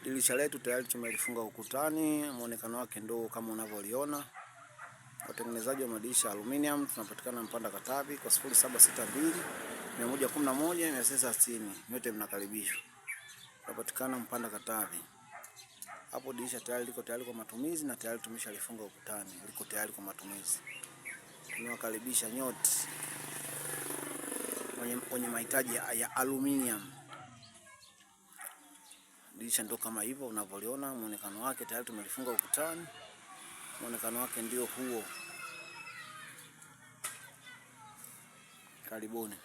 Dirisha letu tayari tumelifunga ukutani, muonekano wake ndio kama unavyoliona. Watengenezaji wa madirisha aluminium tunapatikana Mpanda Katavi kwa 0762 111 960. Nyote mnakaribishwa. Tunapatikana Mpanda Katavi. Hapo dirisha tayari liko tayari kwa matumizi na tayari tumeshalifunga ukutani, liko tayari kwa matumizi. Tunawakaribisha nyote wenye mahitaji ya aluminium. Dirisha ndio kama hivyo unavyoliona, muonekano wake tayari tumelifunga ukutani. Muonekano wake ndio huo. Karibuni.